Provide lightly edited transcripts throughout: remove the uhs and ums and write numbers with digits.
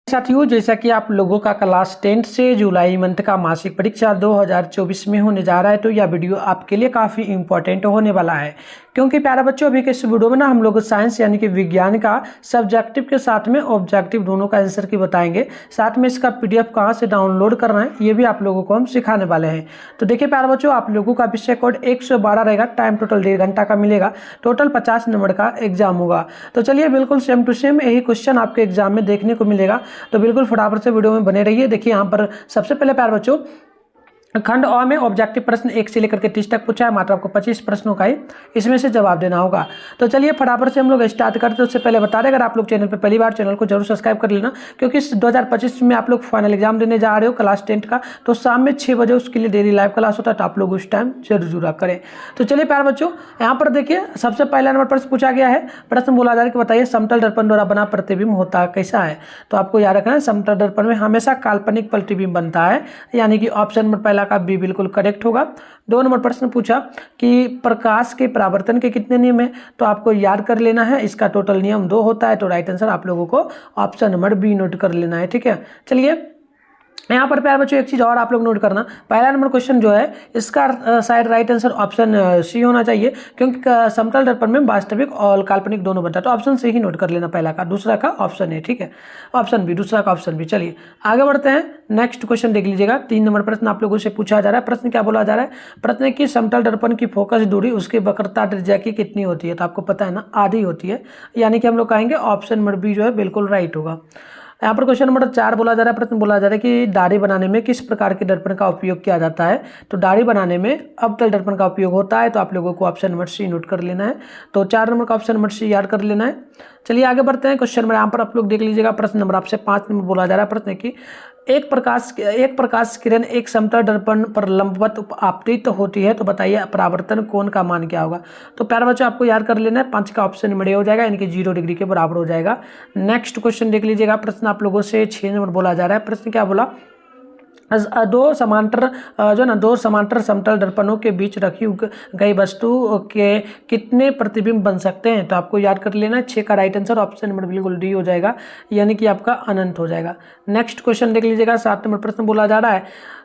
साथियों, जैसा कि आप लोगों का क्लास 10 से जुलाई मंथ का मासिक परीक्षा 2024 में होने जा रहा है, तो यह वीडियो आपके लिए काफ़ी इंपॉर्टेंट होने वाला है। क्योंकि प्यारे बच्चों, अभी के इस वीडियो में ना हम लोग साइंस यानी कि विज्ञान का सब्जेक्टिव के साथ में ऑब्जेक्टिव दोनों का आंसर की बताएंगे। साथ में इसका पीडीएफ कहाँ से डाउनलोड करना है ये भी आप लोगों को हम सिखाने वाले हैं। तो देखिए प्यारे बच्चों, आप लोगों का विषय कोड 112 रहेगा। टाइम टोटल 1.5 घंटा का मिलेगा। टोटल 50 नंबर का एग्जाम होगा। तो चलिए बिल्कुल सेम टू सेम यही क्वेश्चन आपके एग्जाम में देखने को मिलेगा। तो बिल्कुल फटाफट से वीडियो में बने रहिए। देखिए यहाँ पर सबसे पहले प्यारे बच्चों, खंड अ में ऑब्जेक्टिव प्रश्न 1 से लेकर के 30 तक पूछा है। मात्र आपको 25 प्रश्नों का ही इसमें से जवाब देना होगा। तो चलिए फटाफट से हम लोग स्टार्ट करते हैं। उससे पहले बता दें, अगर आप लोग चैनल पर पहली बार, चैनल को जरूर सब्सक्राइब कर लेना, क्योंकि इस 2025 में आप लोग फाइनल एग्जाम देने जा रहे हो क्लास 10 का। तो शाम में 6 बजे उसके लिए डेली लाइव क्लास होता है, तो आप लोग उस टाइम जरूर करें। तो चलिए प्यारे बच्चों, यहाँ पर देखिए सबसे पहला नंबर प्रश्न पूछा गया है। प्रश्न बोला जा रहा है कि बताइए समतल दर्पण द्वारा बना प्रतिबिंब होता कैसा है। तो आपको याद रखना है, समतल दर्पण में हमेशा काल्पनिक प्रतिबिंब बनता है, यानी कि ऑप्शन नंबर पहला का बी बिल्कुल करेक्ट होगा। 2 नंबर प्रश्न पूछा कि प्रकाश के परावर्तन के कितने नियम है। तो आपको याद कर लेना है, इसका टोटल नियम 2 होता है। तो राइट आंसर आप लोगों को ऑप्शन नंबर बी नोट कर लेना है। ठीक है, चलिए यहाँ पर प्यारे बच्चों एक चीज़ और आप लोग नोट करना, पहला नंबर क्वेश्चन जो है इसका शायद राइट आंसर ऑप्शन सी होना चाहिए, क्योंकि समतल दर्पण में वास्तविक और काल्पनिक दोनों बनता है। तो ऑप्शन सी ही नोट कर लेना, पहला का, दूसरा का ऑप्शन है। ठीक है, ऑप्शन बी, दूसरा का ऑप्शन बी। चलिए आगे बढ़ते हैं, नेक्स्ट क्वेश्चन देख लीजिएगा। 3 नंबर प्रश्न आप लोगों से पूछा जा रहा है। प्रश्न क्या बोला जा रहा है, प्रश्न की समतल दर्पण की फोकस दूरी उसकी वक्रता त्रिज्या की कितनी होती है। तो आपको पता है ना, आधी होती है, यानी कि हम लोग कहेंगे ऑप्शन नंबर बी जो है बिल्कुल राइट होगा। यहाँ पर क्वेश्चन नंबर 4 बोला जा रहा है। प्रश्न बोला जा रहा है कि दाढ़ी बनाने में किस प्रकार के दर्पण का उपयोग किया जाता है। तो दाढ़ी बनाने में अवतल दर्पण का उपयोग होता है। तो आप लोगों को ऑप्शन नंबर सी नोट कर लेना है। तो 4 नंबर का ऑप्शन नंबर सी याद कर लेना है। चलिए आगे बढ़ते हैं। क्वेश्चन नंबर यहाँ पर आप लोग देख लीजिएगा। प्रश्न नंबर आपसे 5 नंबर बोला जा रहा है। प्रश्न की एक प्रकाश किरण एक समतल दर्पण पर लंबवत आपतित होती है। तो बताइए परावर्तन कोण का मान क्या होगा। तो प्यारे बच्चों आपको याद कर लेना है, 5 का ऑप्शन नंबर ए हो जाएगा, यानी कि 0 डिग्री के बराबर हो जाएगा। नेक्स्ट क्वेश्चन देख लीजिएगा। प्रश्न आप लोगों से 6 नंबर बोला जा रहा है। प्रश्न क्या बोला, दो समांतर समतल दर्पणों के बीच रखी गई वस्तु के कितने प्रतिबिंब बन सकते हैं। तो आपको याद कर लेना है, 6 का राइट आंसर ऑप्शन नंबर बिल्कुल डी हो जाएगा, यानी कि आपका अनंत हो जाएगा। नेक्स्ट क्वेश्चन देख लीजिएगा। 7 नंबर प्रश्न बोला जा रहा है,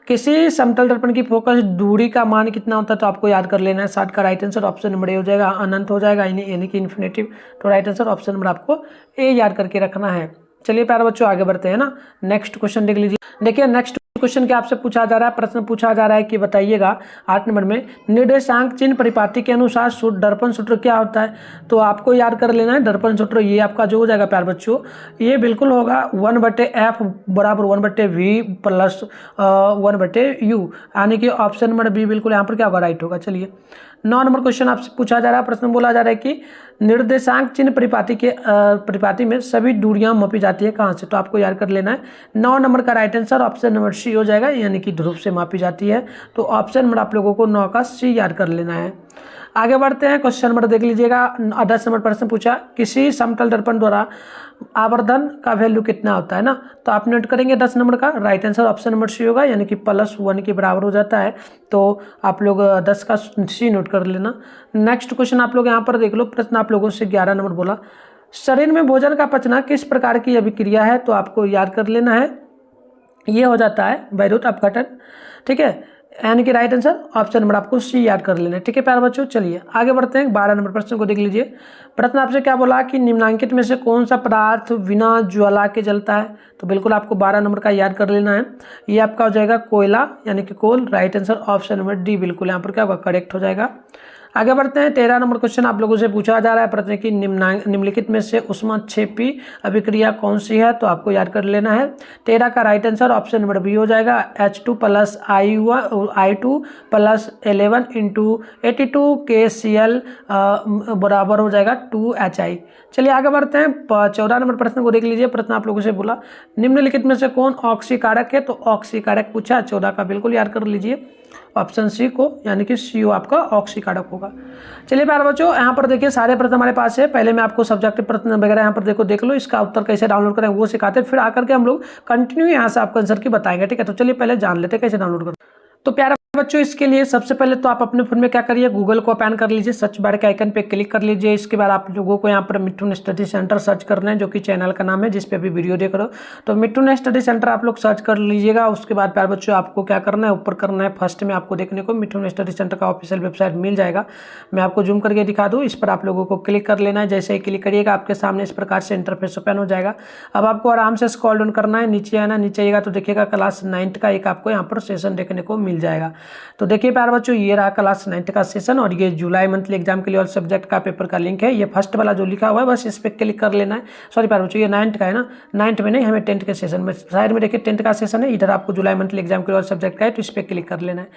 किसी समतल दर्पण की फोकस दूरी का मान कितना होता है। तो आपको याद कर लेना है, 7 का right answer option number A हो जाएगा, अनंत हो जाएगा, यानी कि इन्फिनिटिव। तो राइट आंसर ऑप्शन नंबर आपको ए याद करके रखना है। चलिए प्यारे बच्चों आगे बढ़ते हैं ना। नेक्स्ट क्वेश्चन देख लीजिए। देखिए नेक्स्ट क्वेश्चन क्या आपसे पूछा जा रहा है। प्रश्न पूछा जा रहा है कि बताइएगा 8 नंबर में निर्देशांक चिन्ह परिपाटी के अनुसार दर्पण सूत्र क्या होता है। तो आपको याद कर लेना है, दर्पण सूत्र ये आपका जो हो जाएगा प्यारे बच्चों, ये बिल्कुल होगा 1/f बराबर 1/v प्लस 1/u, यानी कि ऑप्शन नंबर बी बिल्कुल यहाँ पर क्या होगा, राइट होगा। चलिए 9 नंबर क्वेश्चन आपसे पूछा जा रहा है। प्रश्न बोला जा रहा है कि निर्देशांक चिन्ह परिपाटी में सभी दूरियां मापी जाती है कहाँ से। तो आपको याद कर लेना है, 9 नंबर का right answer option number C हो जाएगा, यानी कि ध्रुव से मापी जाती है। तो ऑप्शन नंबर आप लोगों को 9 का सी याद कर लेना है। आगे बढ़ते हैं, क्वेश्चन नंबर देख लीजिएगा। 10 नंबर प्रश्न पूछा, किसी समतल दर्पण द्वारा आवर्धन का वैल्यू कितना होता है ना। तो आप नोट करेंगे 10 नंबर का right answer option number C होगा, यानी कि +1 के बराबर हो जाता है। तो आप लोग 10 का सी नोट कर लेना। नेक्स्ट क्वेश्चन आप लोग यहाँ पर देख लो। प्रश्न आप लोगों से 11 नंबर बोला, शरीर में भोजन का पचना किस प्रकार की अभिक्रिया है। तो आपको याद कर लेना है, ये हो जाता है वैद्युत अपघटन। ठीक है, यानी कि राइट आंसर ऑप्शन नंबर आपको सी याद कर लेना है। ठीक है प्यारे बच्चों, चलिए आगे बढ़ते हैं। 12 नंबर प्रश्न को देख लीजिए। प्रश्न आपसे क्या बोला कि निम्नलिखित में से कौन सा पदार्थ बिना ज्वाला के जलता है। तो बिल्कुल आपको 12 नंबर का याद कर लेना है, ये आपका हो जाएगा कोयला, यानी कि coal. Right answer option number D बिल्कुल यहाँ पर क्या होगा, करेक्ट हो जाएगा। आगे बढ़ते हैं। 13 नंबर क्वेश्चन आप लोगों से पूछा जा रहा है। प्रश्न की निम्नलिखित में से ऊष्माक्षेपी अभिक्रिया कौन सी है। तो आपको याद कर लेना है, 13 का right answer option number B हो जाएगा, H2 + I2 + 11 × 82 KCl बराबर हो जाएगा 2HI। चलिए आगे बढ़ते हैं। 14 नंबर प्रश्न को देख लीजिए। प्रश्न आप लोगों से बोला, निम्नलिखित में से कौन ऑक्सीकारक है। तो ऑक्सीकारक पूछा, 14 का बिल्कुल याद कर लीजिए ऑप्शन सी को, यानी कि CO आपका ऑक्सीकारक होगा। चलिए प्यारे बच्चों, यहाँ पर देखिए सारे प्रश्न हमारे पास है। पहले मैं आपको सब्जेक्टिव प्रश्न वगैरह यहाँ पर देख लो, इसका उत्तर कैसे डाउनलोड करें वो सिखाते हैं, फिर आकर के हम लोग कंटिन्यू यहाँ से आपको आंसर की बताएंगे। ठीक है, तो चलिए पहले जान लेते हैं कैसे डाउनलोड करें। तो प्यारे बच्चों इसके लिए सबसे पहले तो आप अपने फोन में क्या करिए, गूगल को ओपन कर लीजिए, सर्च बार के आइकन पे क्लिक कर लीजिए। इसके बाद आप लोगों को यहाँ पर मिथुन स्टडी सेंटर सर्च करना है, जो कि चैनल का नाम है जिस पे अभी वीडियो देख रहे हो। तो मिथुन स्टडी सेंटर आप लोग सर्च कर लीजिएगा। उसके बाद प्यारे बच्चों आपको क्या करना है, ऊपर करना है, फर्स्ट में आपको देखने को मिथुन स्टडी सेंटर का ऑफिशियल वेबसाइट मिल जाएगा। मैं आपको जूम करके दिखा दूँ, इस पर आप लोगों को क्लिक कर लेना है। जैसे ही क्लिक करिएगा आपके सामने इस प्रकार से इंटरफेस ओपन हो जाएगा। अब आपको आराम से स्क्रॉल डाउन करना है, नीचे आना, नीचे आएगा तो देखिएगा क्लास 9 का एक आपको यहाँ पर सेशन देखने को मिल जाएगा। तो देखिए प्यारे बच्चों ये रहा क्लास 9 का सेशन, और ये जुलाई मंथली एग्जाम के लिए ऑल सब्जेक्ट का पेपर का लिंक है। ये फर्स्ट वाला जो लिखा हुआ है बस इस पर क्लिक कर लेना है। सॉरी प्यारे बच्चों ये 9 का है ना, 9 में नहीं, हमें 10 के सेशन में, साइड में देखिए 10 का सेशन है, इधर आपको जुलाई मंथली एग्जाम के लिए ऑल सब्जेक्ट का है, तो इस पर क्लिक कर लेना है।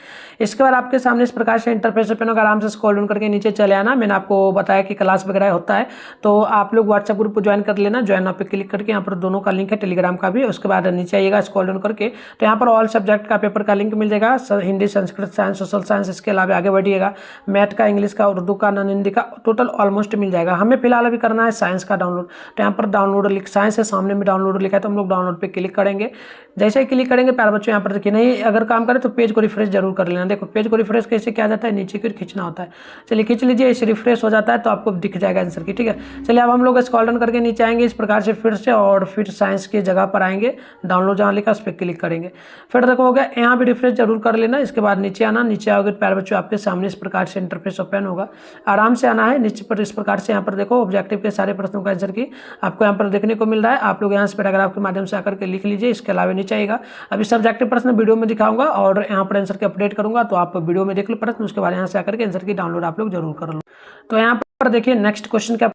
इसके बाद आपके सामने इस प्रकार से इंटरफेस ओपन होगा। आराम से स्क्रॉल डाउन करके नीचे चले आना। मैंने आपको बताया कि क्लास वगैरह होता है, तो आप लोग व्हाट्सएप ग्रुप को ज्वाइन कर लेना। ज्वाइन पे क्लिक करके यहाँ पर दोनों का लिंक है, टेलीग्राम का भी। उसके बाद नीचे आइएगा स्क्रॉल डाउन करके, तो यहाँ पर ऑल सब्जेक्ट का पेपर का लिंक मिल जाएगा, Hindi, Sanskrit, science, social science. इसके अलावा आगे बढ़िएगा मैथ का, इंग्लिश का, उर्दू का, नॉन हिंदी का, टोटल ऑलमोस्ट मिल जाएगा। हमें फिलहाल अभी करना है साइंस का डाउनलोड, तो यहाँ पर डाउनलोड साइंस है, सामने में डाउनलोड लिखा है, तो हम लोग डाउनलोड पे क्लिक करेंगे। जैसे ही क्लिक करेंगे प्यारे बच्चों यहाँ पर देखिए, नहीं अगर काम करे तो पेज को रिफ्रेश जरूर कर लेना। देखो पेज को रिफ्रेश कैसे किया जाता है, नीचे की खींचना होता है। चलिए खींच लीजिए, इसे रिफ्रेश हो जाता है तो आपको दिख जाएगा आंसर की, ठीक है। चलिए अब हम लोग स्क्रॉल डाउन करके नीचे आएंगे इस प्रकार से फिर से, और फिर साइंस की जगह पर आएंगे, डाउनलोड जहाँ लिखा उस पर क्लिक करेंगे। फिर देखो हो गया, यहाँ भी रिफ्रेश जरूर कर लेना। इसके बाद नीचे आना, नीचे आओगे प्यारे बच्चों आपके सामने इस प्रकार से इंटरफेस ओपन होगा। आराम से आना है नीचे पर, इस प्रकार से यहाँ पर देखो ऑब्जेक्टिव के सारे प्रश्नों का आंसर की आपको यहाँ पर देखने को मिल रहा है। आप लोग यहाँ से पैराग्राफ के माध्यम से आकर के लिख लीजिए। इसके अलावा नीचे आएगा, अभी सब्जेक्टिव प्रश्न वीडियो में दिखाऊंगा और यहाँ पर आंसर के अपडेट करूंगा, तो आप वीडियो में देख लो प्रश्न, उसके बाद यहाँ से आकर के आंसर की डाउनलोड आप लोग जरूर कर लो। तो यहाँ पर देखिए नेक्स्ट क्वेश्चन क्या,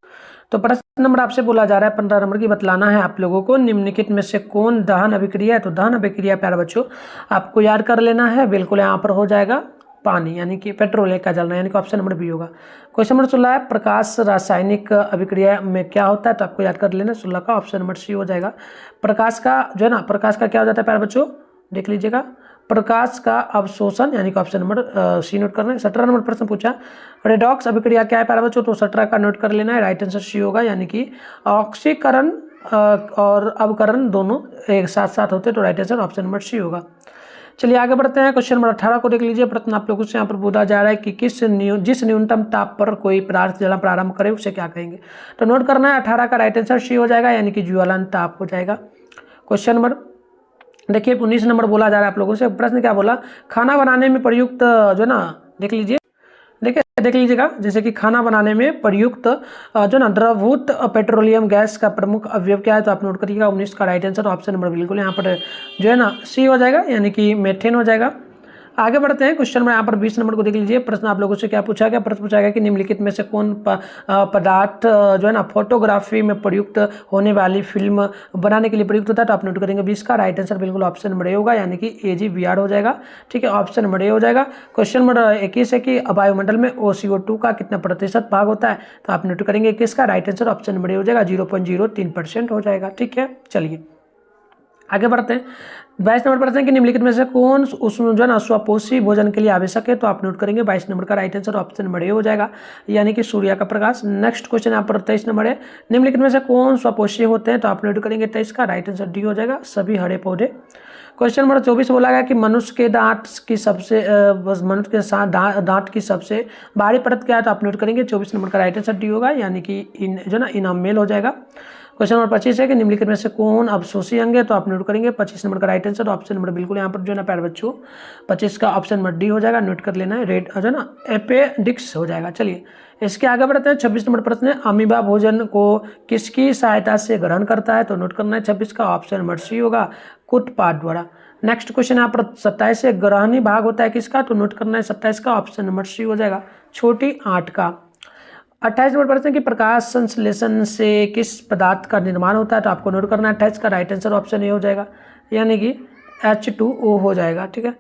तो प्रश्न नंबर आपसे बोला जा रहा है 15 नंबर की, बतलाना है आप लोगों को निम्नलिखित में से कौन दहन अभिक्रिया है। तो दहन अभिक्रिया प्यारे बच्चों आपको याद कर लेना है, बिल्कुल यहाँ पर हो जाएगा पानी, यानी कि पेट्रोल का जलना, यानी कि ऑप्शन नंबर बी होगा। क्वेश्चन नंबर 16 है प्रकाश रासायनिक अभिक्रिया में क्या होता है, तो आपको याद कर लेना 16 का ऑप्शन नंबर सी हो जाएगा। प्रकाश का जो है ना, प्रकाश का क्या हो जाता है प्यारे बच्चों, देख लीजिएगा, प्रकाश का अवशोषण, यानी कि ऑप्शन नंबर सी नोट करना है। 17 नंबर प्रश्न पूछा रेडॉक्स अभिक्रिया क्या है प्यारे बच्चों, तो 17 का नोट कर लेना है, राइट आंसर सी होगा, यानी कि ऑक्सीकरण और अवकरण दोनों एक साथ साथ होते हैं, तो right answer option number C होगा। चलिए आगे बढ़ते हैं, क्वेश्चन नंबर 18 को देख लीजिए। प्रश्न आप लोगों से यहाँ पर पूछा जा रहा है कि जिस न्यूनतम ताप पर कोई पदार्थ जलना प्रारंभ करे उसे क्या कहेंगे। तो नोट करना है 18 का राइट आंसर सी हो जाएगा, यानी कि ज्वलन ताप हो जाएगा। क्वेश्चन नंबर देखिए 19 नंबर बोला जा रहा है आप लोगों से, प्रश्न क्या बोला, खाना बनाने में प्रयुक्त जो ना, देख लीजिए, देख लीजिएगा, जैसे कि खाना बनाने में प्रयुक्त जो ना द्रवभूत पेट्रोलियम गैस का प्रमुख अवयव क्या है, तो आप नोट करिएगा 19 का राइट आंसर ऑप्शन नंबर बिल्कुल यहाँ पर जो है ना सी हो जाएगा, यानी कि मेथेन हो जाएगा। आगे बढ़ते हैं, क्वेश्चन में यहाँ पर 20 नंबर को देख लीजिए। प्रश्न आप लोगों से क्या पूछा गया, प्रश्न पूछा गया कि निम्नलिखित में से कौन पदार्थ जो है ना फोटोग्राफी में प्रयुक्त होने वाली फिल्म बनाने के लिए प्रयुक्त होता है, तो आप नोट करेंगे 20 का राइट आंसर बिल्कुल ऑप्शन नंबर ए होगा, यानी कि AgBr हो जाएगा, ठीक है, ऑप्शन नंबर ए हो जाएगा। क्वेश्चन नंबर 21 है कि वायुमंडल में CO2 का कितना प्रतिशत भाग होता है, तो आप नोट करेंगे 21 का right answer option number A हो जाएगा, 0.03% हो जाएगा, ठीक है। चलिए आगे बढ़ते हैं, 22 नंबर प्रश्न कि निम्नलिखित में से कौन उसमें जो है ना स्वपोषी भोजन के लिए आवश्यक है, तो आप नोट करेंगे 22 नंबर का right answer option number A हो जाएगा, यानी कि सूर्य का प्रकाश। नेक्स्ट क्वेश्चन यहाँ पर 23 नंबर है, निम्नलिखित में से कौन स्वपोषी होते हैं, तो आप नोट करेंगे 23 का राइट आंसर डी हो जाएगा, सभी हरे पौधे। क्वेश्चन नंबर 24 बोला गया कि मनुष्य के दांत की सबसे दांत की सबसे बाहरी परत क्या है, तो आप नोट करेंगे 24 नंबर का राइट आंसर डी होगा, यानी कि जो ना इनामेल हो जाएगा। क्वेश्चन नंबर 25 है कि निम्नलिखित में से कौन अवशोषी अंग है, तो आप नोट करेंगे 25 नंबर का राइट आंसर ऑप्शन नंबर बिल्कुल यहाँ पर जो है ना प्यारे बच्चों 25 का ऑप्शन नंबर डी हो जाएगा, नोट कर लेना है, रेड जो है ना एपेडिक्स हो जाएगा। चलिए इसके आगे बढ़ते हैं, 26 नंबर प्रश्न है अमीबा भोजन को किसकी सहायता से ग्रहण करता है, तो नोट करना है 26 का ऑप्शन नंबर सी होगा, कुटपाद द्वारा। नेक्स्ट क्वेश्चन यहाँ पर 27 से ग्रहणी भाग होता है किसका, तो नोट करना है 27 का ऑप्शन नंबर सी हो जाएगा, छोटी आंत का। 28 नंबर प्रश्न कि प्रकाश संश्लेषण से किस पदार्थ का निर्माण होता है, तो आपको नोट करना है 28 का राइट आंसर ऑप्शन ए हो जाएगा, यानी कि H2O हो जाएगा, ठीक है।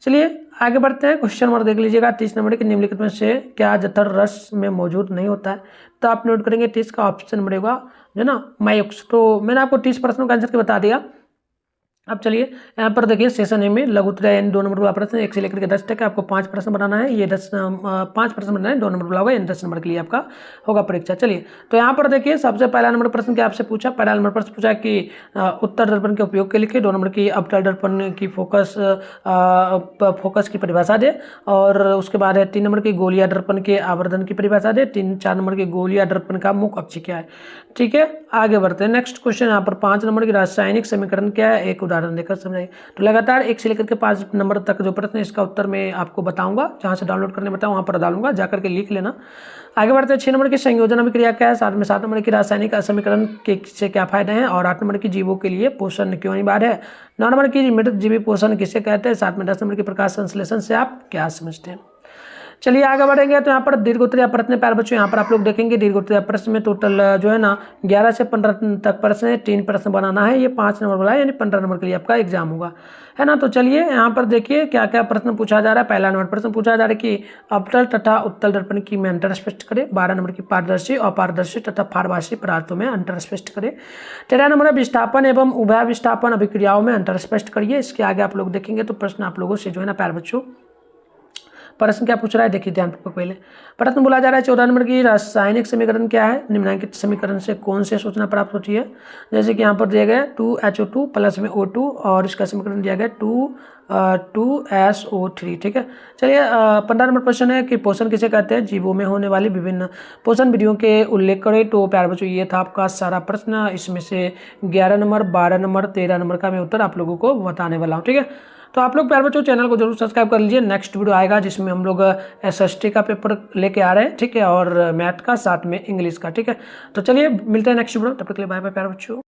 चलिए आगे बढ़ते हैं, क्वेश्चन नंबर देख लीजिएगा 30 नंबर के निम्नलिखित में से क्या जठर रस में मौजूद नहीं होता है, तो आप नोट करेंगे 30 का ऑप्शन नंबर होगा जो ना मायोक्स। तो मैंने आपको 30 प्रश्नों का आंसर बता दिया, अब चलिए यहाँ पर देखिए सेशन ए में लघु उत्तरीय यानी 2 नंबर वाला प्रश्न 1 से लेकर के 10 तक है। आपको 5 प्रश्न बनाना है। ये 5 प्रश्न बनाना है, 2 नंबर वाला होगा, यानी 10 नंबर के लिए आपका होगा परीक्षा। चलिए तो यहाँ पर देखिए सबसे पहला नंबर प्रश्न क्या आपसे पूछा, पहला नंबर प्रश्न पूछा कि उत्तर दर्पण के उपयोग के लिखे। 2 नंबर की अवतल दर्पण की फोकस की परिभाषा दे, और उसके बाद है 3 नंबर की गोलिया दर्पण के आवर्धन की परिभाषा दे। 4 नंबर की गोलिया दर्पण का मुख्य अक्ष क्या है। ठीक है, आगे बढ़ते हैं। नेक्स्ट क्वेश्चन यहाँ पर 5 नंबर की रासायनिक समीकरण क्या है, एक उदाहरण देकर समझाइए। तो लगातार 1 से लेकर के 5 नंबर तक जो प्रश्न है इसका उत्तर मैं आपको बताऊंगा, जहां से डाउनलोड करने बताऊँ वहां पर डालूंगा, जाकर के लिख लेना। आगे बढ़ते हैं। 6 नंबर की संयोजन अभिक्रिया क्या है, 7 नंबर की रासायनिक समीकरण के से क्या फायदे हैं, और 8 नंबर की जीवों के लिए पोषण क्यों अनिवार्य है। 9 नंबर की मृत जीवी पोषण किसे कहते हैं। 7 में 10 नंबर की प्रकाश संश्लेषण से आप क्या समझते हैं। चलिए आगे बढ़ेंगे। तो यहाँ पर दीर्घोत्तरीय प्रश्न प्यारे बच्चों, यहाँ पर आप लोग देखेंगे दीर्घोत्तरीय प्रश्न में टोटल जो है ना 11 से 15 तक प्रश्न है। 3 प्रश्न बनाना है। ये 5 नंबर वाला है, यानी 15 नंबर के लिए आपका एग्जाम होगा, है ना। तो चलिए यहाँ पर देखिए क्या क्या प्रश्न पूछा जा रहा है। पहला नंबर प्रश्न पूछा जा रहा है कि अवतल तथा उत्तल दर्पण की में अंतर स्पष्ट करें। 12 नंबर की पारदर्शी, अपारदर्शी तथा पारभासी पदार्थों में अंतर स्पष्ट करें। 13 नंबर है विस्थापन एवं उभय विस्थापन अभिक्रियाओं में अंतर स्पष्ट करिए। इसके आगे आप लोग देखेंगे तो प्रश्न आप लोगों से जो है ना प्यारे बच्चों प्रश्न क्या पूछ रहा है, देखिए ध्यानपूर्वक। पहले प्रश्न बोला जा रहा है 14 नंबर की रासायनिक समीकरण क्या है, निम्नलिखित समीकरण से कौन से सूचना प्राप्त होती है। जैसे कि यहाँ पर दिया गया 2HO2 प्लस में O2, और इसका समीकरण दिया गया 2SO3। ठीक है, चलिए 15 नंबर प्रश्न है कि पोषण किसे कहते हैं, जीवों में होने वाली विभिन्न पोषण विधियों के उल्लेख करें। तो प्यारे बच्चों ये था आपका सारा प्रश्न। इसमें से 11 नंबर, 12 नंबर, 13 नंबर का मैं उत्तर आप लोगों को बताने वाला हूँ। ठीक है, तो आप लोग प्यारे बच्चों चैनल को जरूर सब्सक्राइब कर लीजिए। नेक्स्ट वीडियो आएगा जिसमें हम लोग SST का पेपर लेके आ रहे हैं, ठीक है, और मैथ का, साथ में इंग्लिश का। ठीक है, तो चलिए मिलते हैं नेक्स्ट वीडियो, तब तक के लिए बाय बाय प्यारे बच्चों।